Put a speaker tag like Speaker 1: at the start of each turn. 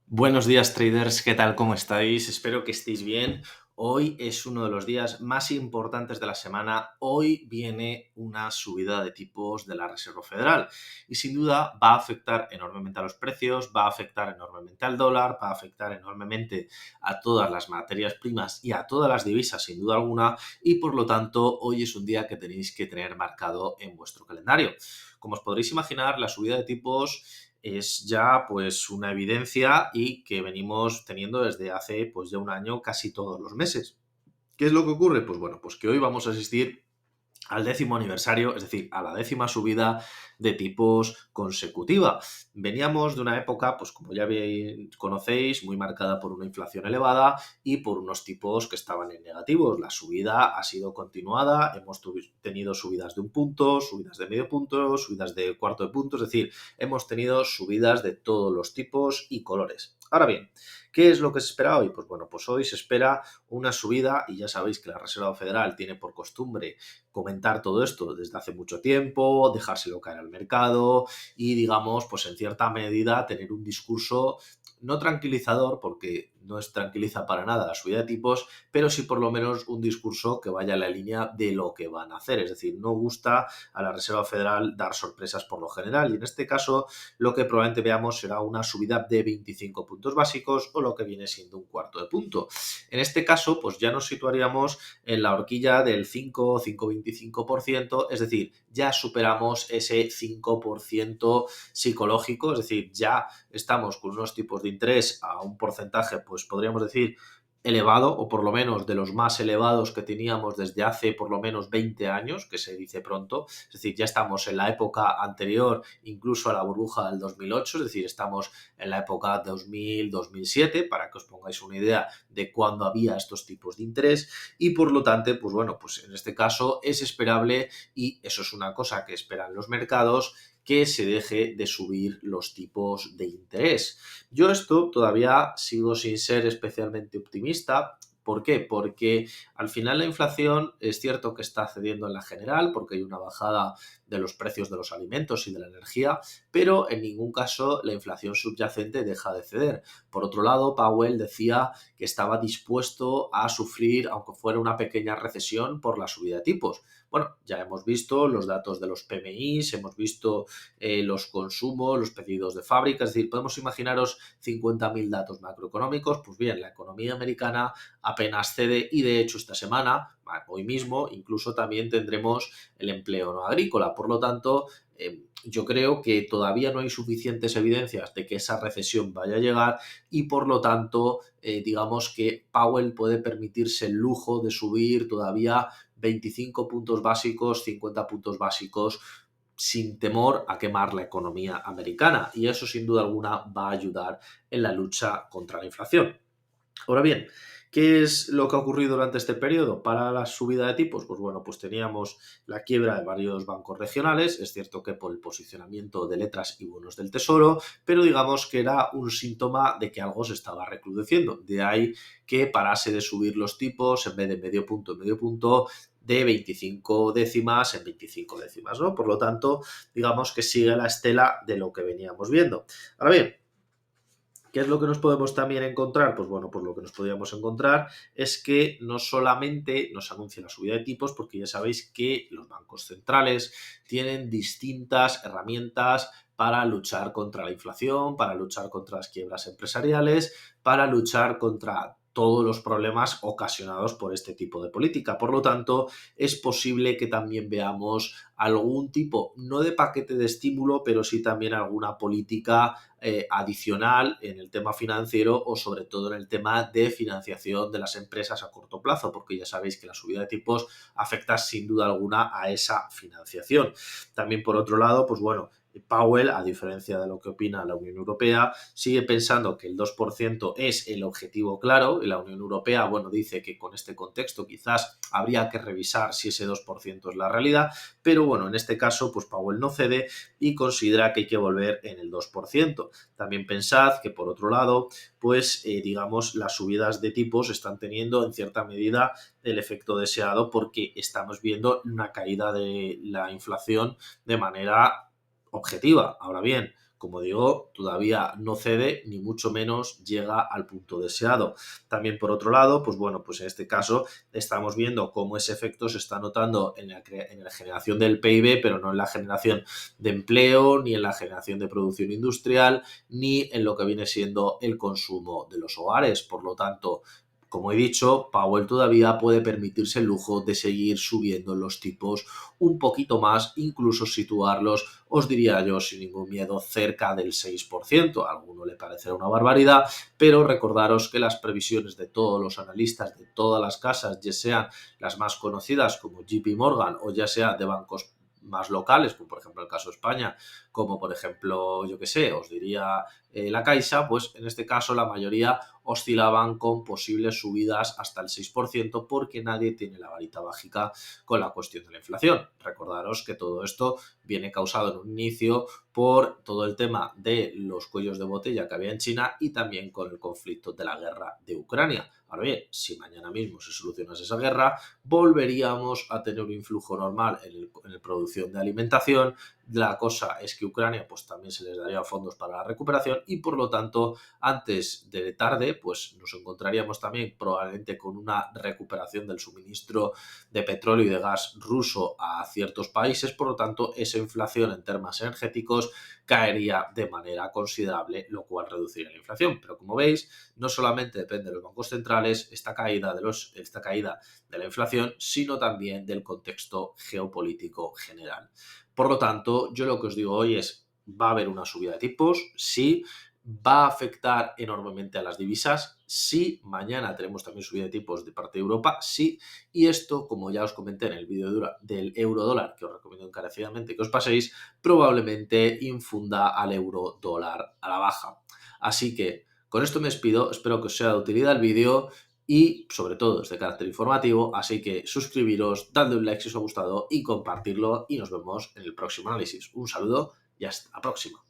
Speaker 1: Buenos días traders, ¿qué tal? ¿Cómo estáis? Espero que estéis bien. Hoy es uno de los días más importantes de la semana. Hoy viene una subida de tipos de la Reserva Federal y sin duda va a afectar enormemente a los precios, va a afectar enormemente al dólar, va a afectar enormemente a todas las materias primas y a todas las divisas sin duda alguna, y por lo tanto hoy es un día que tenéis que tener marcado en vuestro calendario. Como os podréis imaginar, la subida de tipos es ya pues una evidencia y que venimos teniendo desde hace pues ya un año casi todos los meses. ¿Qué es lo que ocurre? Pues bueno, pues que hoy vamos a asistir al 10º aniversario, es decir, a la 10ª subida de tipos consecutiva. Veníamos de una época, pues como ya conocéis, muy marcada por una inflación elevada y por unos tipos que estaban en negativos. La subida ha sido continuada, hemos tenido subidas de un punto, subidas de medio punto, subidas de cuarto de punto, es decir, hemos tenido subidas de todos los tipos y colores. Ahora bien, ¿qué es lo que se espera hoy? Pues bueno, pues hoy se espera una subida y ya sabéis que la Reserva Federal tiene por costumbre comentar todo esto desde hace mucho tiempo, dejárselo caer al mercado y, digamos, pues en cierta medida tener un discurso no tranquilizador, porque no es tranquiliza para nada la subida de tipos, pero sí por lo menos un discurso que vaya en la línea de lo que van a hacer. Es decir, no gusta a la Reserva Federal dar sorpresas por lo general y en este caso lo que probablemente veamos será una subida de 25 puntos básicos o lo que viene siendo un cuarto de punto. En este caso, pues ya nos situaríamos en la horquilla del 5 5,25%, es decir, ya superamos ese 5% psicológico, es decir, ya estamos con unos tipos de interés a un porcentaje, pues podríamos decir, elevado, o por lo menos de los más elevados que teníamos desde hace por lo menos 20 años, que se dice pronto, es decir, ya estamos en la época anterior incluso a la burbuja del 2008, es decir, estamos en la época 2000-2007, para que os pongáis una idea de cuándo había estos tipos de interés, y por lo tanto, pues bueno, pues en este caso es esperable, y eso es una cosa que esperan los mercados, que se deje de subir los tipos de interés. Yo esto todavía sigo sin ser especialmente optimista. ¿Por qué? Porque al final la inflación es cierto que está cediendo en la general, porque hay una bajada de los precios de los alimentos y de la energía, pero en ningún caso la inflación subyacente deja de ceder. Por otro lado, Powell decía que estaba dispuesto a sufrir, aunque fuera una pequeña recesión, por la subida de tipos. Bueno, ya hemos visto los datos de los PMIs, hemos visto los consumos, los pedidos de fábrica, es decir, podemos imaginaros 50.000 datos macroeconómicos. Pues bien, la economía americana apenas cede y de hecho esta semana, hoy mismo, incluso también tendremos el empleo no agrícola. Por lo tanto, yo creo que todavía no hay suficientes evidencias de que esa recesión vaya a llegar y por lo tanto, digamos que Powell puede permitirse el lujo de subir todavía 25 puntos básicos, 50 puntos básicos sin temor a quemar la economía americana, y eso sin duda alguna va a ayudar en la lucha contra la inflación. Ahora bien, ¿qué es lo que ha ocurrido durante este periodo para la subida de tipos? Pues bueno, pues teníamos la quiebra de varios bancos regionales, es cierto que por el posicionamiento de letras y bonos del tesoro, pero digamos que era un síntoma de que algo se estaba recrudeciendo. De ahí que parase de subir los tipos en vez de medio punto, de 25 décimas en 25 décimas, ¿no? Por lo tanto, digamos que sigue la estela de lo que veníamos viendo. Ahora bien, ¿qué es lo que nos podemos también encontrar? Pues bueno, pues lo que nos podríamos encontrar es que no solamente nos anuncia la subida de tipos, porque ya sabéis que los bancos centrales tienen distintas herramientas para luchar contra la inflación, para luchar contra las quiebras empresariales, para luchar contra todos los problemas ocasionados por este tipo de política. Por lo tanto, es posible que también veamos algún tipo, no de paquete de estímulo, pero sí también alguna política adicional en el tema financiero o sobre todo en el tema de financiación de las empresas a corto plazo, porque ya sabéis que la subida de tipos afecta sin duda alguna a esa financiación. También por otro lado, pues bueno, Powell, a diferencia de lo que opina la Unión Europea, sigue pensando que el 2% es el objetivo claro, y la Unión Europea, bueno, dice que con este contexto quizás habría que revisar si ese 2% es la realidad, pero bueno, en este caso, pues Powell no cede y considera que hay que volver en el 2%. También pensad que, por otro lado, pues digamos, las subidas de tipos están teniendo en cierta medida el efecto deseado, porque estamos viendo una caída de la inflación de manera objetiva. Ahora bien, Como digo, todavía no cede ni mucho menos llega al punto deseado. También por otro lado, pues bueno, pues en este caso estamos viendo cómo ese efecto se está notando en la generación del PIB, pero no en la generación de empleo, ni en la generación de producción industrial, ni en lo que viene siendo el consumo de los hogares. Por lo tanto, como he dicho, Powell todavía puede permitirse el lujo de seguir subiendo los tipos un poquito más, incluso situarlos, os diría yo, sin ningún miedo, cerca del 6%. A alguno le parecerá una barbaridad, pero recordaros que las previsiones de todos los analistas de todas las casas, ya sean las más conocidas como JP Morgan o ya sea de bancos más locales, como por ejemplo el caso de España, como por ejemplo, yo que sé, os diría la Caixa, pues en este caso la mayoría oscilaban con posibles subidas hasta el 6% porque nadie tiene la varita mágica con la cuestión de la inflación. Recordaros que todo esto viene causado en un inicio por todo el tema de los cuellos de botella que había en China y también con el conflicto de la guerra de Ucrania. Ahora bien, si mañana mismo se solucionase esa guerra, volveríamos a tener un influjo normal en la producción de alimentación. La cosa es que Ucrania pues también se les daría fondos para la recuperación y por lo tanto antes de tarde pues nos encontraríamos también probablemente con una recuperación del suministro de petróleo y de gas ruso a ciertos países, por lo tanto esa inflación en términos energéticos caería de manera considerable, lo cual reduciría la inflación. Pero como veis, no solamente depende de los bancos centrales esta caída de la inflación, sino también del contexto geopolítico general. Por lo tanto, yo lo que os digo hoy es, va a haber una subida de tipos, sí, va a afectar enormemente a las divisas, sí, mañana tenemos también subida de tipos de parte de Europa, sí, y esto, como ya os comenté en el vídeo del euro dólar, que os recomiendo encarecidamente que os paséis, probablemente infunda al euro dólar a la baja. Así que con esto me despido, espero que os sea de utilidad el vídeo y sobre todo es de carácter informativo, así que suscribiros, dadle un like si os ha gustado y compartirlo y nos vemos en el próximo análisis. Un saludo y hasta la próxima.